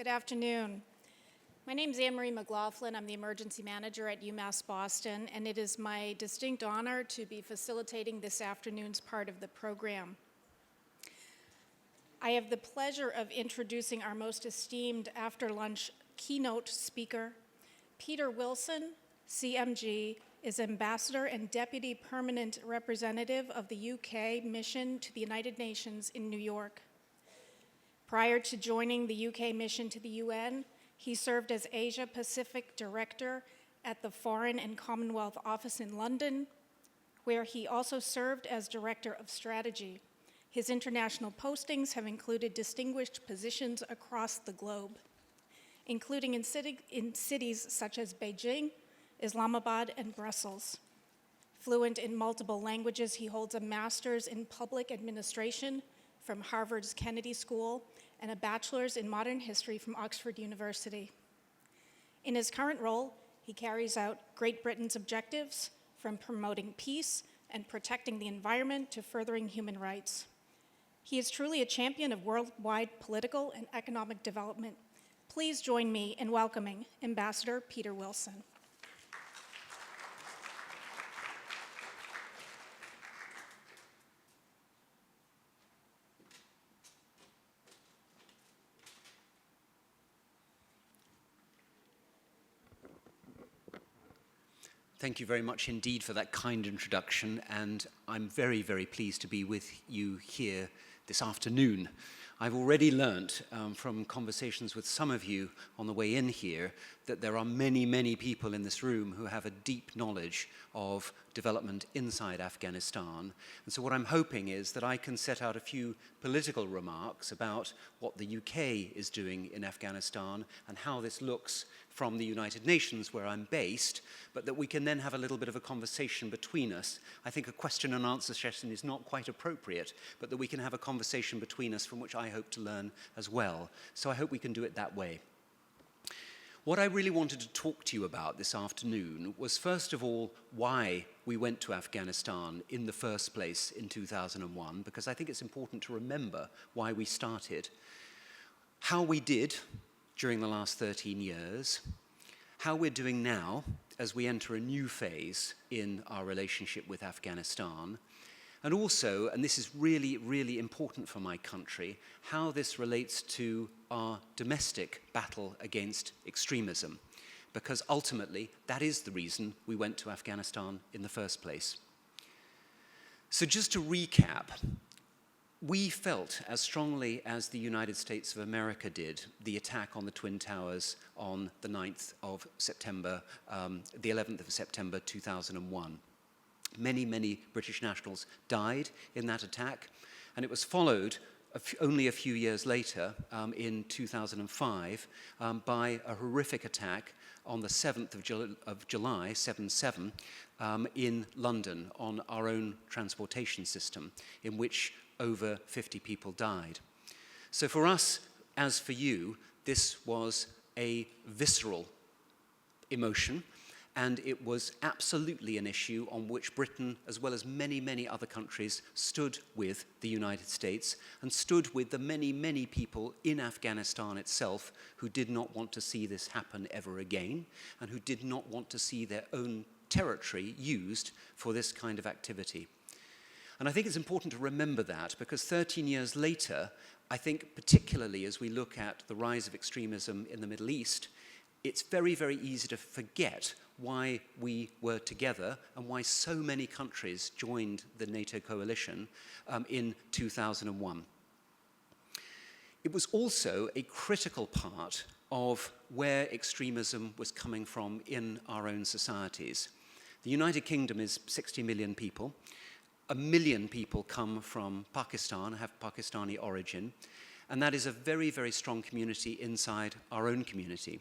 Good afternoon. My name is Anne-Marie McLaughlin. I'm the emergency manager at UMass Boston, and it is my distinct honor to be facilitating this afternoon's part of the program. I have the pleasure of introducing our most esteemed after-lunch keynote speaker. Peter Wilson, CMG, is Ambassador and Deputy Permanent Representative of the UK Mission to the United Nations in New York. Prior to joining the UK mission to the UN, he served as Asia Pacific Director at the Foreign and Commonwealth Office in London, where he also served as Director of Strategy. His international postings have included distinguished positions across the globe, including in cities such as Beijing, Islamabad, and Brussels. Fluent in multiple languages, he holds a master's in public administration from Harvard's Kennedy School and a bachelor's in modern history from Oxford University. In his current role, he carries out Great Britain's objectives from promoting peace and protecting the environment to furthering human rights. He is truly a champion of worldwide political and economic development. Please join me in welcoming Ambassador Peter Wilson. Thank you very much indeed for that kind introduction, and I'm very, very pleased to be with you here this afternoon. I've already learnt from conversations with some of you on the way in here that there are many, many people in this room who have a deep knowledge of development inside Afghanistan. And so what I'm hoping is that I can set out a few political remarks about what the UK is doing in Afghanistan and how this looks from the United Nations, where I'm based, but that we can then have a little bit of a conversation between us. I think a question and answer session is not quite appropriate, but that we can have a conversation between us from which I hope to learn as well. So I hope we can do it that way. What I really wanted to talk to you about this afternoon was, first of all, why we went to Afghanistan in the first place in 2001, because I think it's important to remember why we started, how we did during the last 13 years, how we're doing now as we enter a new phase in our relationship with Afghanistan, and also, and this is really, really important for my country, how this relates to our domestic battle against extremism, because ultimately that is the reason we went to Afghanistan in the first place. So just to recap, we felt as strongly as the United States of America did the attack on the Twin Towers on the 9th of September, the 11th of September 2001. Many, many British nationals died in that attack, and it was followed only a few years later, in 2005, by a horrific attack on the 7th of July, 7/7, in London on our own transportation system, in which over 50 people died. So for us, as for you, this was a visceral emotion, and it was absolutely an issue on which Britain, as well as many, many other countries, stood with the United States and stood with the many, many people in Afghanistan itself who did not want to see this happen ever again and who did not want to see their own territory used for this kind of activity. And I think it's important to remember that, because 13 years later, I think particularly as we look at the rise of extremism in the Middle East, it's very, very easy to forget why we were together and why so many countries joined the NATO coalition in 2001. It was also a critical part of where extremism was coming from in our own societies. The United Kingdom is 60 million people. 1 million people come from Pakistan, have Pakistani origin, and that is a very, very strong community inside our own community.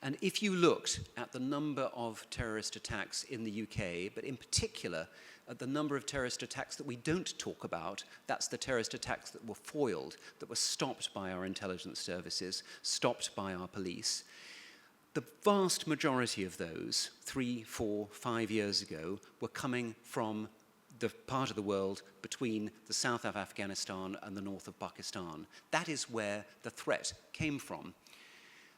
And if you looked at the number of terrorist attacks in the UK, but in particular at the number of terrorist attacks that we don't talk about, that's the terrorist attacks that were foiled, that were stopped by our intelligence services, stopped by our police, the vast majority of those, 3, 4, 5 years ago, were coming from the part of the world between the south of Afghanistan and the north of Pakistan. That is where the threat came from.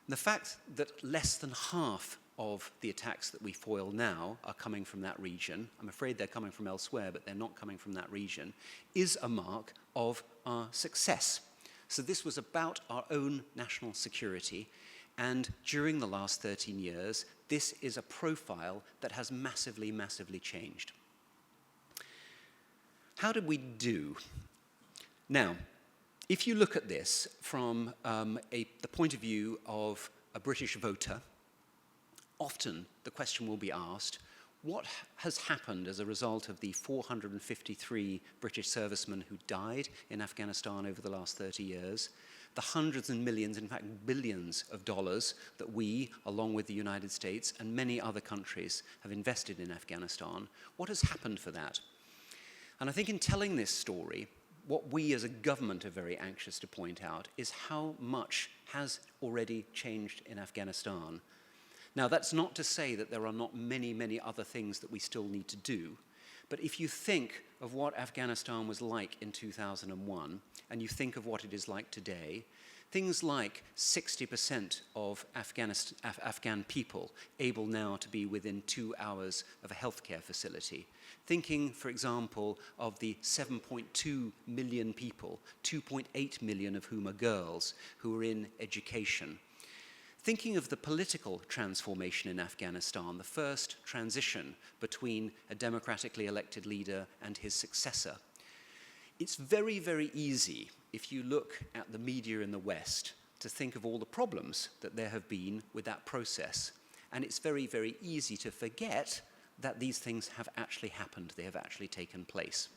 The fact that less than half of the attacks that we foil now are coming from that region, I'm afraid they're coming from elsewhere, but they're not coming from that region, is a mark of our success. So this was about our own national security, and during the last 13 years, this is a profile that has massively, massively changed. How did we do? Now, if you look at this from the point of view of a British voter, often the question will be asked, what has happened as a result of the 453 British servicemen who died in Afghanistan over the last 30 years, the hundreds and millions, in fact billions of dollars that we, along with the United States and many other countries, have invested in Afghanistan? What has happened for that? And I think in telling this story, what we as a government are very anxious to point out is how much has already changed in Afghanistan. Now, that's not to say that there are not many, many other things that we still need to do. But if you think of what Afghanistan was like in 2001, and you think of what it is like today, things like 60% of Afghan people able now to be within 2 hours of a healthcare facility. Thinking, for example, of the 7.2 million people, 2.8 million of whom are girls, who are in education. Thinking of the political transformation in Afghanistan, the first transition between a democratically elected leader and his successor. It's very, very easy, if you look at the media in the West, to think of all the problems that there have been with that process. And it's very, very easy to forget that these things have actually happened, they have actually taken place.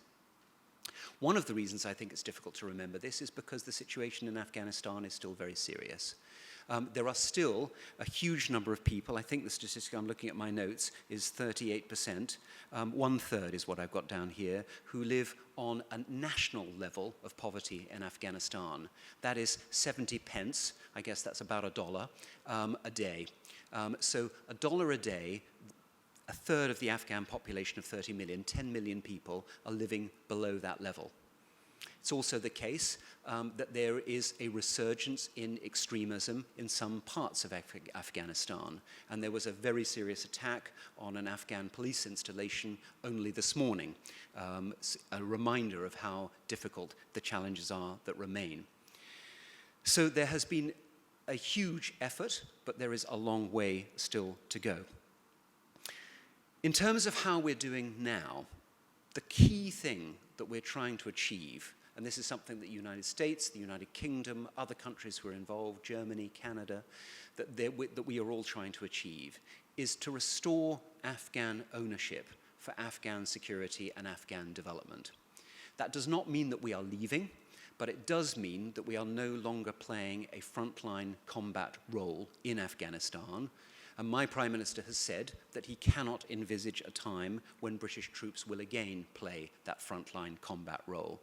One of the reasons I think it's difficult to remember this is because the situation in Afghanistan is still very serious. There are still a huge number of people, I think the statistic I'm looking at my notes is 38%, 1/3 is what I've got down here, who live on a national level of poverty in Afghanistan. That is 70 pence, I guess that's about $1 a day. So $1 a day, a third of the Afghan population of 30 million, 10 million people are living below that level. It's also the case that there is a resurgence in extremism in some parts of Afghanistan. And there was a very serious attack on an Afghan police installation only this morning, a reminder of how difficult the challenges are that remain. So there has been a huge effort, but there is a long way still to go. In terms of how we're doing now, the key thing that we're trying to achieve, and this is something that the United States, the United Kingdom, other countries who are involved, Germany, Canada, that we are all trying to achieve, is to restore Afghan ownership for Afghan security and Afghan development. That does not mean that we are leaving, but it does mean that we are no longer playing a frontline combat role in Afghanistan. And my Prime Minister has said that he cannot envisage a time when British troops will again play that frontline combat role.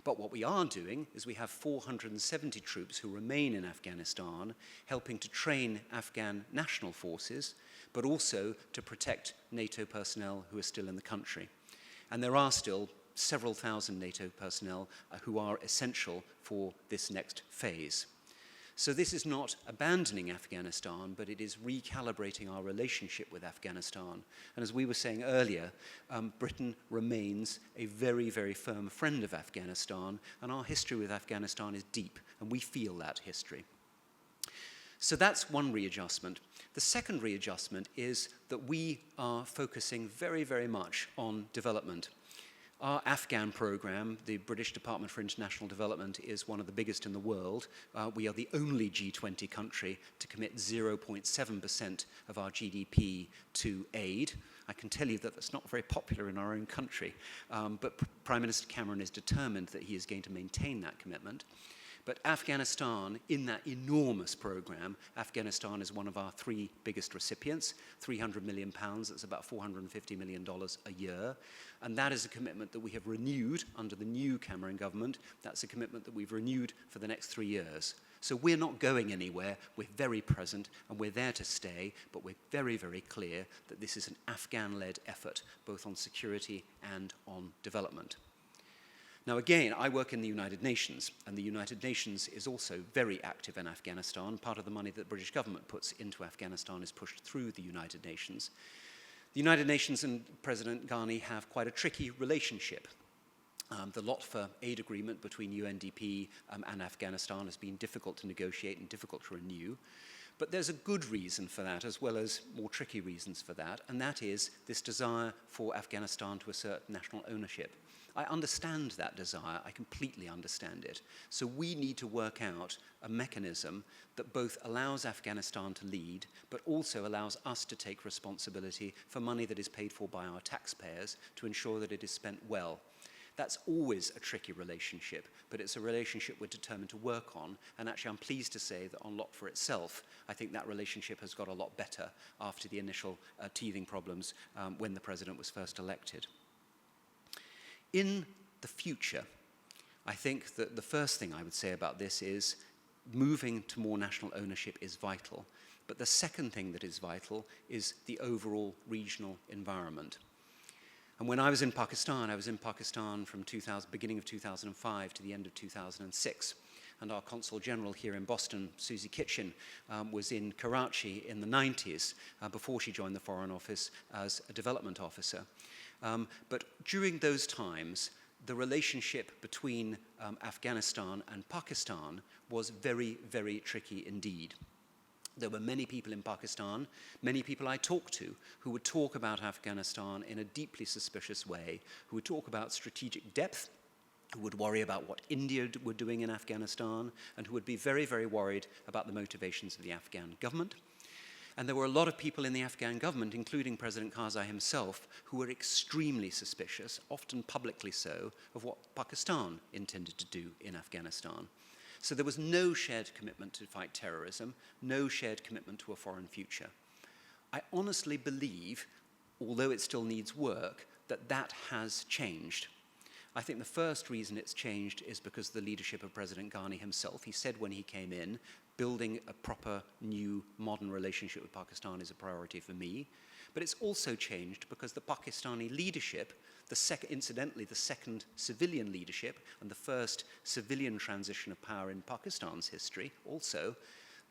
But what we are doing is we have 470 troops who remain in Afghanistan, helping to train Afghan national forces, but also to protect NATO personnel who are still in the country. And there are still several thousand NATO personnel who are essential for this next phase. So this is not abandoning Afghanistan, but it is recalibrating our relationship with Afghanistan. And as we were saying earlier, Britain remains a very, very firm friend of Afghanistan, and our history with Afghanistan is deep, and we feel that history. So that's one readjustment. The second readjustment is that we are focusing very, very much on development. Our Afghan program, the British Department for International Development, is one of the biggest in the world. We are the only G20 country to commit 0.7% of our GDP to aid. I can tell you that that's not very popular in our own country, but Prime Minister Cameron is determined that he is going to maintain that commitment. But Afghanistan, in that enormous program, Afghanistan is one of our 3 biggest recipients, £300 million, that's about $450 million a year. And that is a commitment that we have renewed under the new Cameron government. That's a commitment that we've renewed for the next 3 years. So we're not going anywhere, we're very present, and we're there to stay, but we're very, very clear that this is an Afghan-led effort, both on security and on development. Now again, I work in the United Nations, and the United Nations is also very active in Afghanistan. Part of the money that the British government puts into Afghanistan is pushed through the United Nations. The United Nations and President Ghani have quite a tricky relationship. The lot for aid agreement between UNDP and Afghanistan has been difficult to negotiate and difficult to renew. But there's a good reason for that, as well as more tricky reasons for that, and that is this desire for Afghanistan to assert national ownership. I understand that desire, I completely understand it. So we need to work out a mechanism that both allows Afghanistan to lead, but also allows us to take responsibility for money that is paid for by our taxpayers to ensure that it is spent well. That's always a tricky relationship, but it's a relationship we're determined to work on, and actually I'm pleased to say that on Lot for itself, I think that relationship has got a lot better after the initial teething problems when the president was first elected. In the future, I think that the first thing I would say about this is moving to more national ownership is vital, but the second thing that is vital is the overall regional environment. And when I was in Pakistan from beginning of 2005 to the end of 2006. And our Consul General here in Boston, Susie Kitchen, was in Karachi in the 90s before she joined the Foreign Office as a development officer. But during those times, the relationship between Afghanistan and Pakistan was very, very tricky indeed. There were many people in Pakistan, many people I talked to, who would talk about Afghanistan in a deeply suspicious way, who would talk about strategic depth, who would worry about what India were doing in Afghanistan, and who would be very, very worried about the motivations of the Afghan government. And there were a lot of people in the Afghan government, including President Karzai himself, who were extremely suspicious, often publicly so, of what Pakistan intended to do in Afghanistan. So there was no shared commitment to fight terrorism, no shared commitment to a foreign future. I honestly believe, although it still needs work, that that has changed. I think the first reason it's changed is because of the leadership of President Ghani himself. He said when he came in, building a proper, new, modern relationship with Pakistan is a priority for me. But it's also changed because the Pakistani leadership, incidentally, the second civilian leadership and the first civilian transition of power in Pakistan's history also,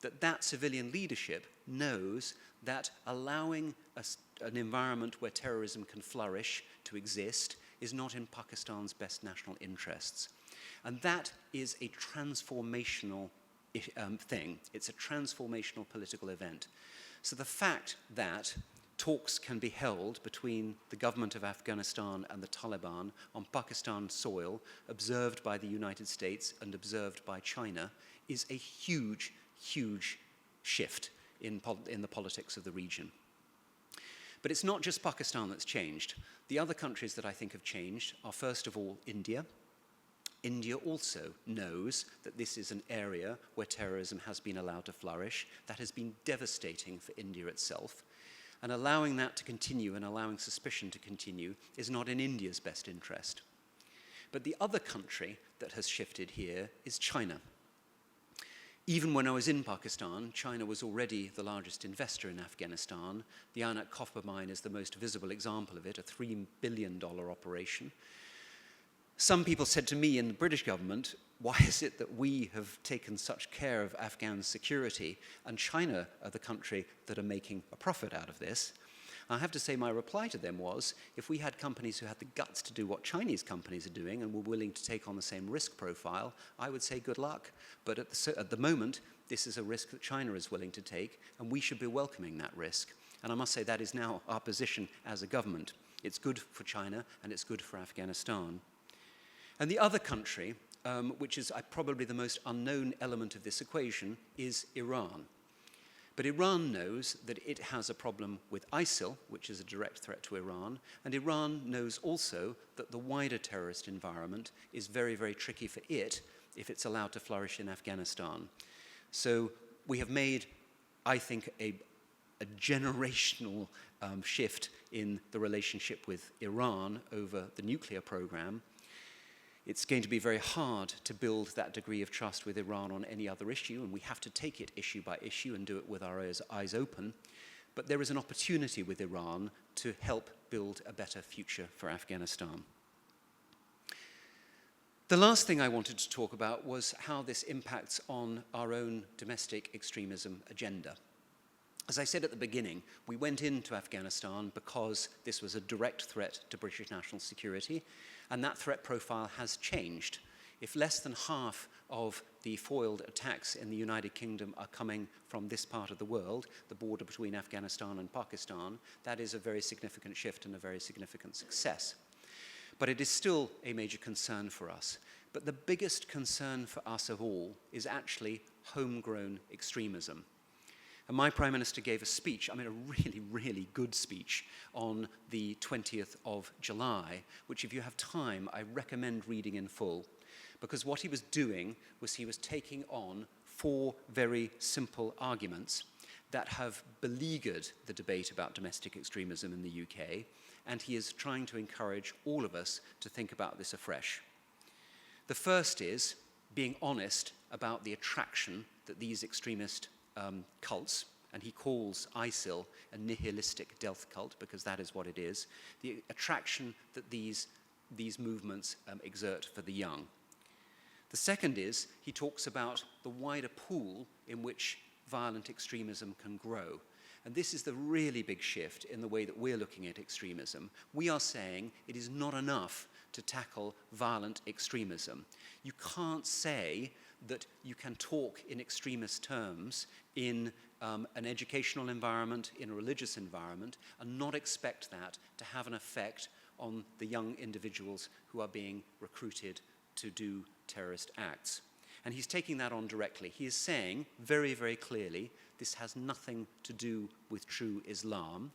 that civilian leadership knows that allowing an environment where terrorism can flourish to exist is not in Pakistan's best national interests. And that is a transformational thing. It's a transformational political event. So the fact that talks can be held between the government of Afghanistan and the Taliban on Pakistan soil, observed by the United States and observed by China, is a huge, huge shift in the politics of the region. But it's not just Pakistan that's changed. The other countries that I think have changed are, first of all, India. India also knows that this is an area where terrorism has been allowed to flourish. That has been devastating for India itself. And allowing that to continue and allowing suspicion to continue is not in India's best interest. But the other country that has shifted here is China. Even when I was in Pakistan, China was already the largest investor in Afghanistan. The Anak copper mine is the most visible example of it, a $3 billion operation. Some people said to me in the British government, why is it that we have taken such care of Afghan security and China are the country that are making a profit out of this? I have to say my reply to them was, if we had companies who had the guts to do what Chinese companies are doing and were willing to take on the same risk profile, I would say good luck. But at the moment, this is a risk that China is willing to take, and we should be welcoming that risk. And I must say that is now our position as a government. It's good for China, and it's good for Afghanistan. And the other country, which is probably the most unknown element of this equation, is Iran. But Iran knows that it has a problem with ISIL, which is a direct threat to Iran, and Iran knows also that the wider terrorist environment is very, very tricky for it if it's allowed to flourish in Afghanistan. So we have made, I think, a generational shift in the relationship with Iran over the nuclear program. It's going to be very hard to build that degree of trust with Iran on any other issue, and we have to take it issue by issue and do it with our eyes open. But there is an opportunity with Iran to help build a better future for Afghanistan. The last thing I wanted to talk about was how this impacts on our own domestic extremism agenda. As I said at the beginning, we went into Afghanistan because this was a direct threat to British national security, and that threat profile has changed. If less than half of the foiled attacks in the United Kingdom are coming from this part of the world, the border between Afghanistan and Pakistan, that is a very significant shift and a very significant success. But it is still a major concern for us. But the biggest concern for us of all is actually homegrown extremism. And my Prime Minister gave a speech, a really, really good speech, on the 20th of July, which if you have time, I recommend reading in full. Because what he was doing was he was taking on 4 very simple arguments that have beleaguered the debate about domestic extremism in the UK, and he is trying to encourage all of us to think about this afresh. The first is being honest about the attraction that these extremist cults, and he calls ISIL a nihilistic death cult, because that is what it is, the attraction that these movements exert for the young. The second is he talks about the wider pool in which violent extremism can grow. And this is the really big shift in the way that we're looking at extremism. We are saying it is not enough to tackle violent extremism. You can't say that you can talk in extremist terms in an educational environment, in a religious environment, and not expect that to have an effect on the young individuals who are being recruited to do terrorist acts. And he's taking that on directly. He is saying very, very clearly this has nothing to do with true Islam,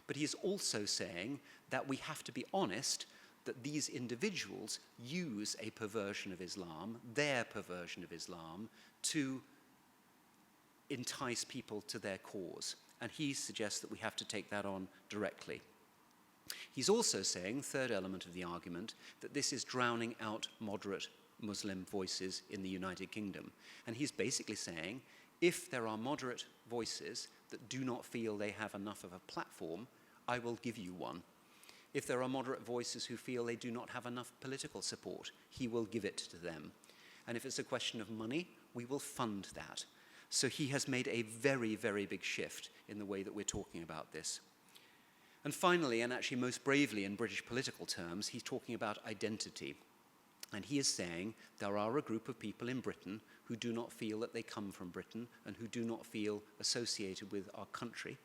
but he is also saying that we have to be honest that these individuals use a perversion of Islam, their perversion of Islam, to entice people to their cause. And he suggests that we have to take that on directly. He's also saying, third element of the argument, that this is drowning out moderate Muslim voices in the United Kingdom. And he's basically saying, if there are moderate voices that do not feel they have enough of a platform, I will give you one. If there are moderate voices who feel they do not have enough political support, he will give it to them. And if it's a question of money, we will fund that. So he has made a very, very big shift in the way that we're talking about this. And finally, and actually most bravely in British political terms, he's talking about identity. And he is saying there are a group of people in Britain who do not feel that they come from Britain and who do not feel associated with our country.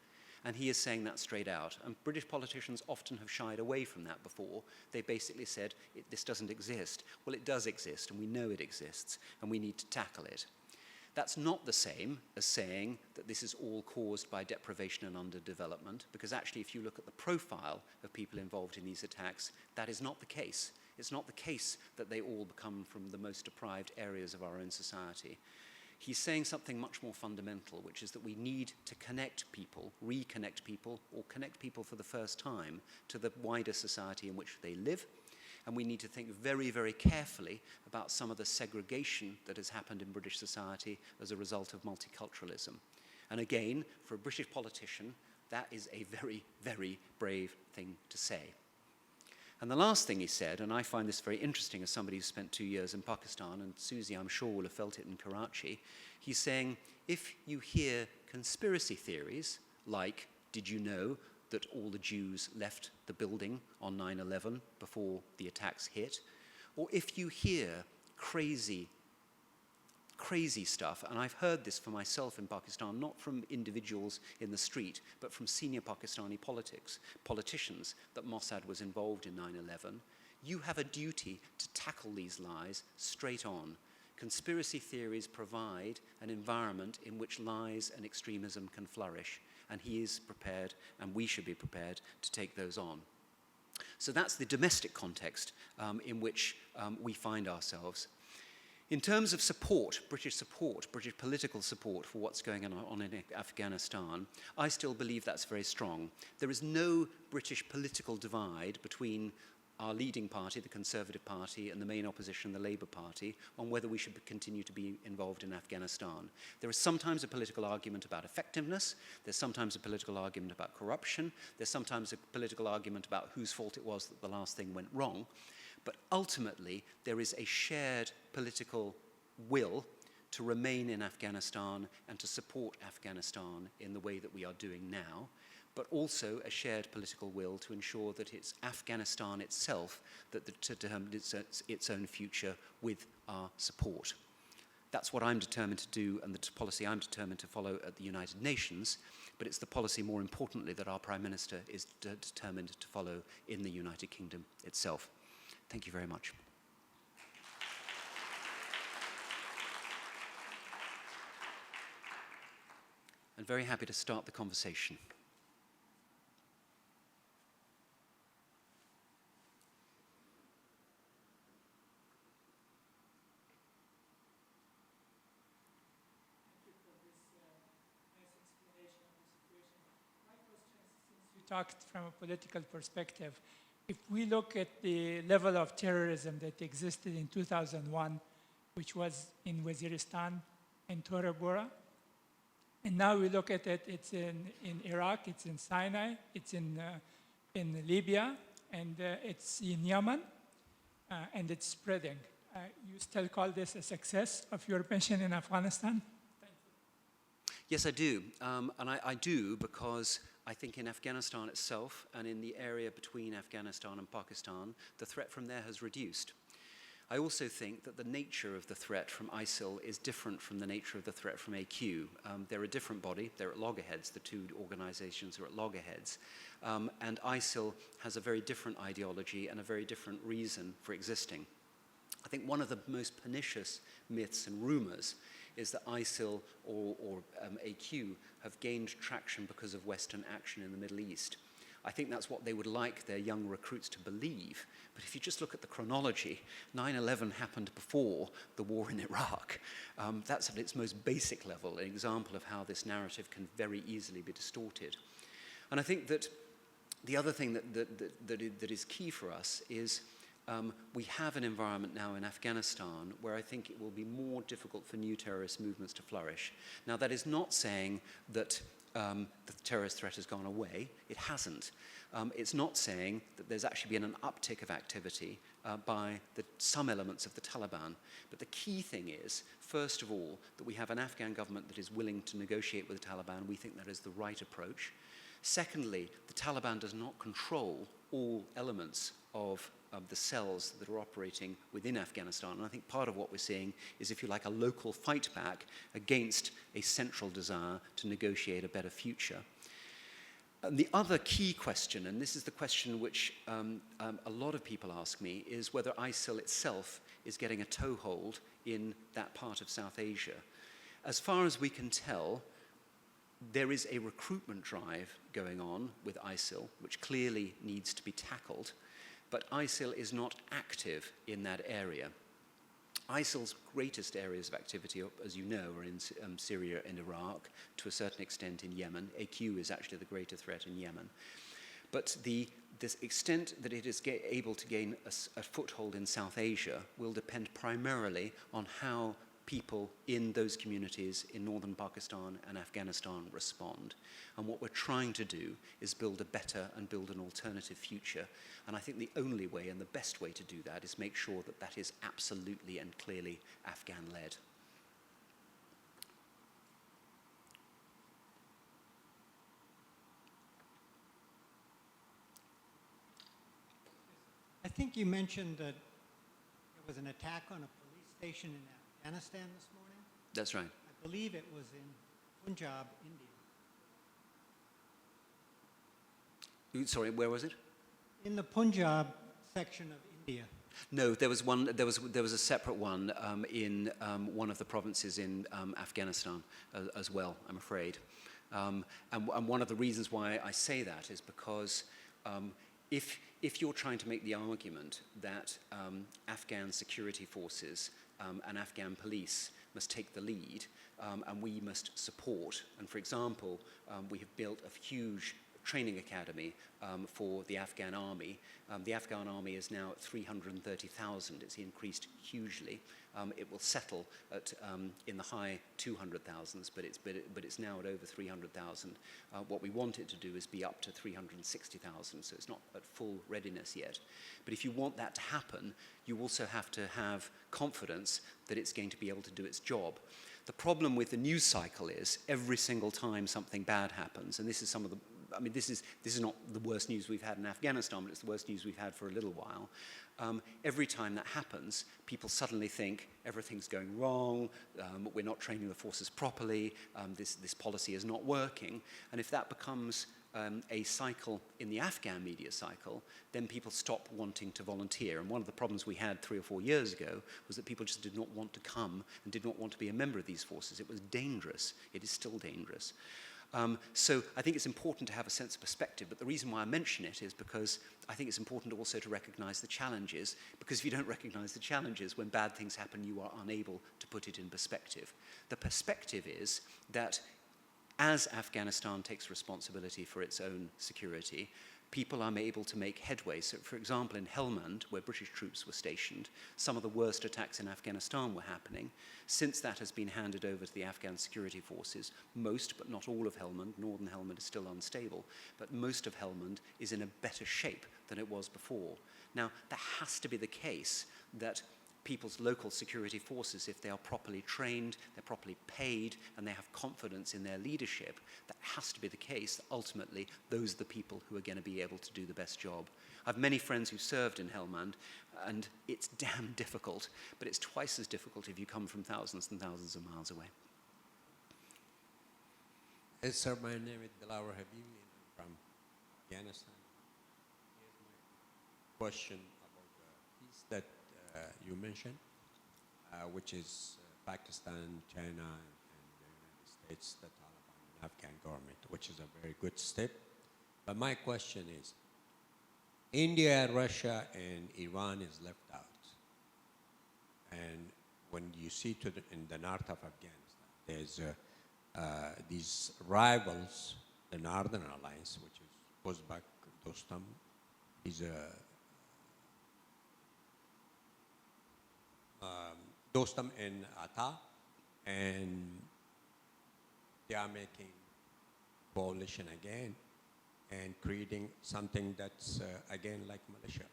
And he is saying that straight out. And British politicians often have shied away from that before. They basically said, this doesn't exist. Well, it does exist, and we know it exists, and we need to tackle it. That's not the same as saying that this is all caused by deprivation and underdevelopment, because actually if you look at the profile of people involved in these attacks, that is not the case. It's not the case that they all come from the most deprived areas of our own society. He's saying something much more fundamental, which is that we need to connect people, reconnect people, or connect people for the first time to the wider society in which they live. And we need to think very, very carefully about some of the segregation that has happened in British society as a result of multiculturalism. And again, for a British politician, that is a very, very brave thing to say. And the last thing he said, and I find this very interesting as somebody who spent 2 years in Pakistan, and Susie, I'm sure, will have felt it in Karachi, he's saying, if you hear conspiracy theories like, did you know that all the Jews left the building on 9/11 before the attacks hit? Or if you hear crazy stuff, and I've heard this for myself in Pakistan, not from individuals in the street, but from senior Pakistani politicians, that Mossad was involved in 9/11, you have a duty to tackle these lies straight on. Conspiracy theories provide an environment in which lies and extremism can flourish, and he is prepared, and we should be prepared to take those on. So that's the domestic context in which we find ourselves. In terms of support, British political support for what's going on in Afghanistan, I still believe that's very strong. There is no British political divide between our leading party, the Conservative Party, and the main opposition, the Labour Party, on whether we should continue to be involved in Afghanistan. There is sometimes a political argument about effectiveness, there's sometimes a political argument about corruption, there's sometimes a political argument about whose fault it was that the last thing went wrong, but ultimately there is a shared political will to remain in Afghanistan and to support Afghanistan in the way that we are doing now, but also a shared political will to ensure that it's Afghanistan itself that determines its own future with our support. That's what I'm determined to do, and the policy I'm determined to follow at the United Nations, but it's the policy, more importantly, that our Prime Minister is determined to follow in the United Kingdom itself. Thank you very much. I'm very happy to start the conversation. Talked from a political perspective. If we look at the level of terrorism that existed in 2001, which was in Waziristan and Tora Bora, and now we look at it, it's in Iraq, it's in Sinai, it's in Libya, and it's in Yemen, and it's spreading. You still call this a success of your mission in Afghanistan? Thank you. Yes, I do. And I do because I think in Afghanistan itself and in the area between Afghanistan and Pakistan, the threat from there has reduced. I also think that the nature of the threat from ISIL is different from the nature of the threat from AQ. They're a different body. They're at loggerheads. The two organizations are at loggerheads. And ISIL has a very different ideology and a very different reason for existing. I think one of the most pernicious myths and rumors is that ISIL or AQ have gained traction because of Western action in the Middle East. I think that's what they would like their young recruits to believe. But if you just look at the chronology, 9/11 happened before the war in Iraq. That's at its most basic level an example of how this narrative can very easily be distorted. And I think that the other thing that is key for us is we have an environment now in Afghanistan where I think it will be more difficult for new terrorist movements to flourish. Now, that is not saying that the terrorist threat has gone away. It hasn't. It's not saying that there's actually been an uptick of activity by some elements of the Taliban. But the key thing is, first of all, that we have an Afghan government that is willing to negotiate with the Taliban. We think that is the right approach. Secondly, the Taliban does not control all elements of the cells that are operating within Afghanistan. And I think part of what we're seeing is, if you like, a local fight back against a central desire to negotiate a better future. And the other key question, and this is the question which a lot of people ask me, is whether ISIL itself is getting a toehold in that part of South Asia. As far as we can tell, there is a recruitment drive going on with ISIL, which clearly needs to be tackled. But ISIL is not active in that area. ISIL's greatest areas of activity, as you know, are in Syria and Iraq, to a certain extent in Yemen. AQ is actually the greater threat in Yemen. But this extent that it is able to gain a foothold in South Asia will depend primarily on how people in those communities in northern Pakistan and Afghanistan respond. And what we're trying to do is build a better and build an alternative future. And I think the only way and the best way to do that is make sure that that is absolutely and clearly Afghan-led. I think you mentioned that there was an attack on a police station in Afghanistan this morning. That's right. I believe it was in Punjab, India. Sorry, where was it? In the Punjab section of India. No, there was one. There was a separate one in one of the provinces in Afghanistan as well, I'm afraid. And one of the reasons why I say that is because if you're trying to make the argument that Afghan security forces and Afghan police must take the lead, and we must support. And for example, we have built a huge training academy for the Afghan army. The Afghan army is now at 330,000. It's increased hugely. It will settle at in the high 200,000s, but it's now at over 300,000. What we want it to do is be up to 360,000, so it's not at full readiness yet. But if you want that to happen, you also have to have confidence that it's going to be able to do its job. The problem with the news cycle is every single time something bad happens, and this is some of the, I mean, this is not the worst news we've had in Afghanistan, but it's the worst news we've had for a little while. Every time that happens, people suddenly think everything's going wrong, we're not training the forces properly, this policy is not working, and if that becomes a cycle in the Afghan media cycle, then people stop wanting to volunteer. And one of the problems we had 3 or 4 years ago was that people just did not want to come and did not want to be a member of these forces. It was dangerous. It is still dangerous. So I think it's important to have a sense of perspective, but the reason why I mention it is because I think it's important also to recognize the challenges, because if you don't recognize the challenges, when bad things happen, you are unable to put it in perspective. The perspective is that as Afghanistan takes responsibility for its own security, people are able to make headway. So, for example, in Helmand, where British troops were stationed, some of the worst attacks in Afghanistan were happening. Since that has been handed over to the Afghan security forces, most, but not all of Helmand, northern Helmand is still unstable, but most of Helmand is in a better shape than it was before. Now, that has to be the case that people's local security forces, if they are properly trained, they're properly paid, and they have confidence in their leadership, that has to be the case. Ultimately, those are the people who are going to be able to do the best job. I have many friends who served in Helmand, and it's damn difficult, but it's twice as difficult if you come from thousands and thousands of miles away. Yes, sir, my name is Dilawar Habibi, and I'm from Afghanistan. Here's my question about the piece that you mentioned, which is Pakistan, China, and the United States, the Taliban, and Afghan government, which is a very good step. But my question is, India, Russia, and Iran is left out. And when you see in the north of Afghanistan, there's these rivals, the Northern Alliance, which is Uzbek, Dostum, is Dostum and Ata, and they are making coalition again and creating something that's again like militia.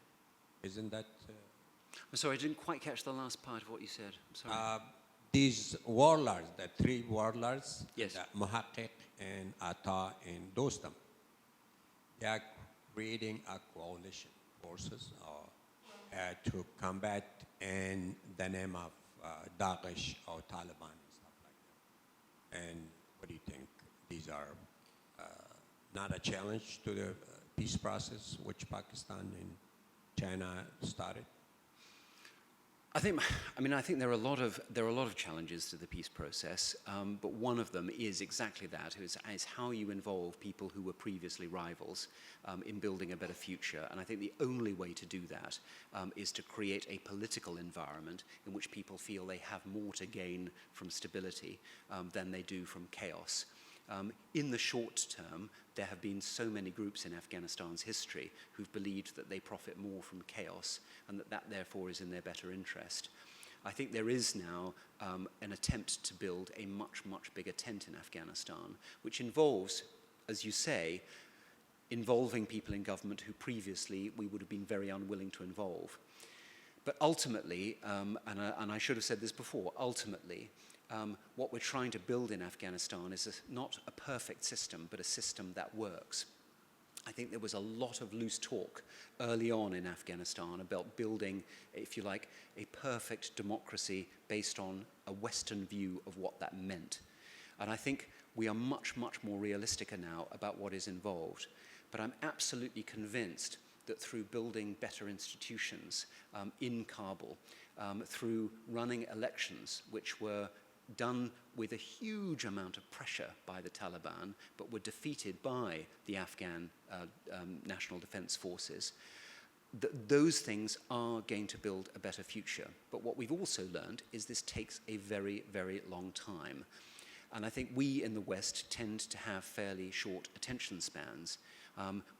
Isn't that? I'm sorry, I didn't quite catch the last part of what you said. I'm sorry. These warlords, the 3 warlords, Yes. Muhaqiq and Ata and Dostum, they are creating a coalition forces to combat in the name of Daesh or Taliban and stuff like that. And what do you think? These are not a challenge to the peace process which Pakistan and China started? I think there are a lot of challenges to the peace process, but one of them is exactly that: is how you involve people who were previously rivals in building a better future. And I think the only way to do that is to create a political environment in which people feel they have more to gain from stability than they do from chaos. In the short term, there have been so many groups in Afghanistan's history who've believed that they profit more from chaos and that therefore is in their better interest. I think there is now an attempt to build a much, much bigger tent in Afghanistan, which involves, as you say, involving people in government who previously we would have been very unwilling to involve. But ultimately, and I should have said this before, ultimately, what we're trying to build in Afghanistan is not a perfect system, but a system that works. I think there was a lot of loose talk early on in Afghanistan about building, if you like, a perfect democracy based on a Western view of what that meant. And I think we are much, much more realistic now about what is involved. But I'm absolutely convinced that through building better institutions in Kabul, through running elections which were done with a huge amount of pressure by the Taliban, but were defeated by the Afghan National Defense Forces, those things are going to build a better future. But what we've also learned is this takes a very, very long time. And I think we in the West tend to have fairly short attention spans.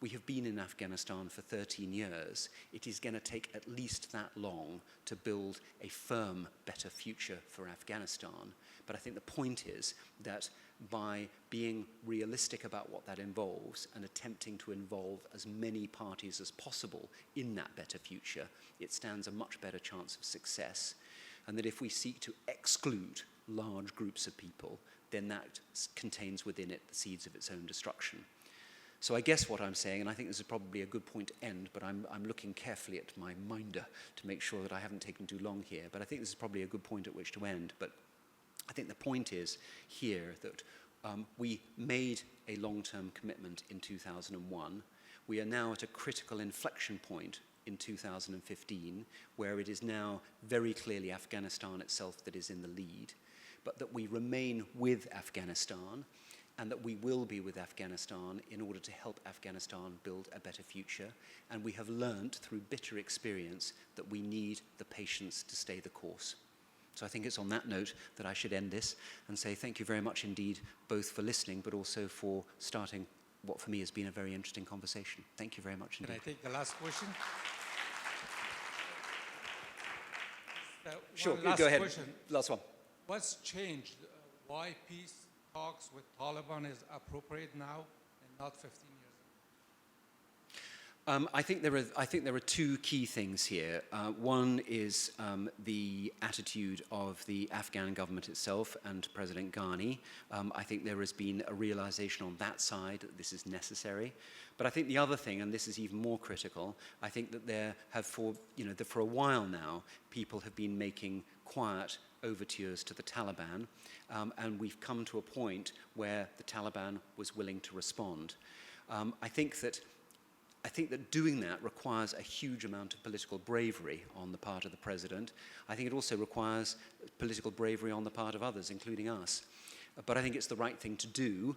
We have been in Afghanistan for 13 years. It is going to take at least that long to build a firm, better future for Afghanistan. But I think the point is that by being realistic about what that involves and attempting to involve as many parties as possible in that better future, it stands a much better chance of success. And that if we seek to exclude large groups of people, then that contains within it the seeds of its own destruction. So I guess what I'm saying, and I think this is probably a good point to end, but I'm looking carefully at my minder to make sure that I haven't taken too long here, but I think this is probably a good point at which to end. But I think the point is here that we made a long-term commitment in 2001. We are now at a critical inflection point in 2015, where it is now very clearly Afghanistan itself that is in the lead, but that we remain with Afghanistan, and that we will be with Afghanistan in order to help Afghanistan build a better future. And we have learnt through bitter experience that we need the patience to stay the course. So I think it's on that note that I should end this and say thank you very much indeed, both for listening, but also for starting what for me has been a very interesting conversation. Thank you very much indeed. Can I take the last question? Sure, one last go ahead. Question. Last one. What's changed? Why peace talks with Taliban is appropriate now and not 15 years ago? I think there are two key things here. One is the attitude of the Afghan government itself and President Ghani. I think there has been a realization on that side that this is necessary. But I think the other thing, and this is even more critical, I think that there have for a while now, people have been making quiet overtures to the Taliban, and we've come to a point where the Taliban was willing to respond. I think that doing that requires a huge amount of political bravery on the part of the president. I think it also requires political bravery on the part of others, including us. But I think it's the right thing to do.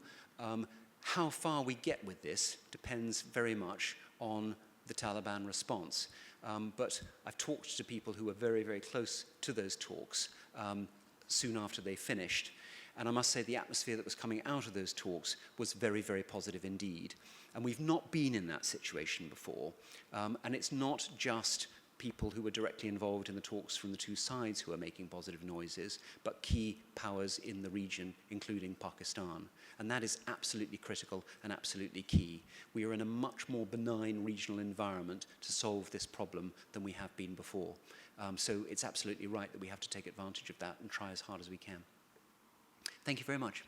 How far we get with this depends very much on the Taliban response. But I've talked to people who were very, very close to those talks soon after they finished. And I must say the atmosphere that was coming out of those talks was very, very positive indeed. And we've not been in that situation before. And it's not just people who were directly involved in the talks from the two sides who are making positive noises, but key powers in the region, including Pakistan. And that is absolutely critical and absolutely key. We are in a much more benign regional environment to solve this problem than we have been before. So it's absolutely right that we have to take advantage of that and try as hard as we can. Thank you very much.